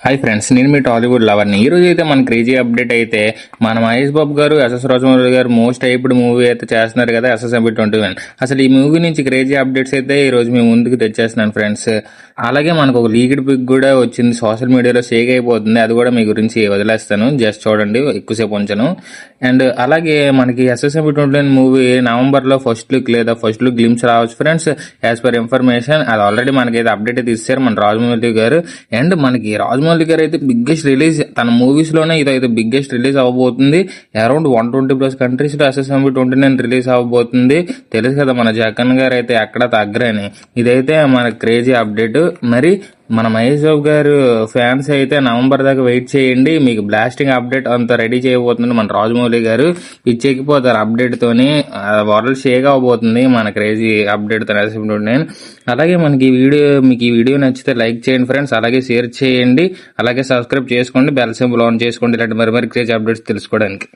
Hi friends, నేను మీ టాలీవుడ్ లవర్ని. ఈ రోజు అయితే మన క్రేజీ అప్డేట్ అయితే మన మహేష్ బాబు గారు, ఎస్ఎస్ రాజమౌళి గారు మోస్ట్ హైప్డ్ మూవీ అయితే చేస్తున్నారు కదా, SSMB 21. అసలు ఈ మూవీ నుంచి క్రేజీ అప్డేట్స్ అయితే ఈ రోజు మేము ముందుకు తెచ్చేస్తున్నాను ఫ్రెండ్స్. అలాగే మనకు ఒక లీక్డ్ పిక్ కూడా వచ్చింది, సోషల్ మీడియాలో షేక్ అయిపోతుంది. అది కూడా మీ గురించి వదిలేస్తాను, జస్ట్ చూడండి, ఎక్కువసేపు ఉంచను. అండ్ అలాగే మనకి SSMB 21 మూవీ నవంబర్లో ఫస్ట్ లుక్ లేదా ఫస్ట్ లుక్ గ్లిమ్స్ రావచ్చు ఫ్రెండ్స్. యాజ్ పర్ ఇన్ఫర్మేషన్ అది ఆల్రెడీ మనకి అప్డేట్ అయితే ఇస్తారు మన రాజమౌళి గారు. అండ్ మనకి రాజమౌళి గారు అయితే బిగ్గెస్ట్ రిలీజ్ తన మూవీస్ లోనే ఇదైతే బిగ్గెస్ట్ రిలీజ్ అవ్వబోతుంది. అరౌండ్ 120+ కంట్రీస్ లో SSMB 29 రిలీజ్ అవ్వబోతుంది. తెలుసు కదా మన జగన్ గారు అయితే ఎక్కడ తగ్గరని. ఇదైతే మన క్రేజీ అప్డేట్. మరి మన మహేష్ బాబు గారు ఫ్యాన్స్ అయితే నవంబర్ దాకా వెయిట్ చేయండి, మీకు బ్లాస్టింగ్ అప్డేట్ అంతా రెడీ చేయబోతుంది మన రాజమౌళి గారు. పిచ్చెక్కిపోతారు అప్డేట్ తోని, వరల్డ్ షేక్ అవబోతుంది మన క్రేజీ అప్డేట్ తో. అలాగే మనకి మీకు ఈ వీడియో నచ్చితే లైక్ చేయండి ఫ్రెండ్స్, అలాగే షేర్ చేయండి, అలాగే సబ్స్క్రైబ్ చేసుకోండి, బెల్ సింబల్ ఆన్ చేసుకోండి, ఇలాంటి మరి క్రేజీ అప్డేట్స్ తెలుసుకోవడానికి.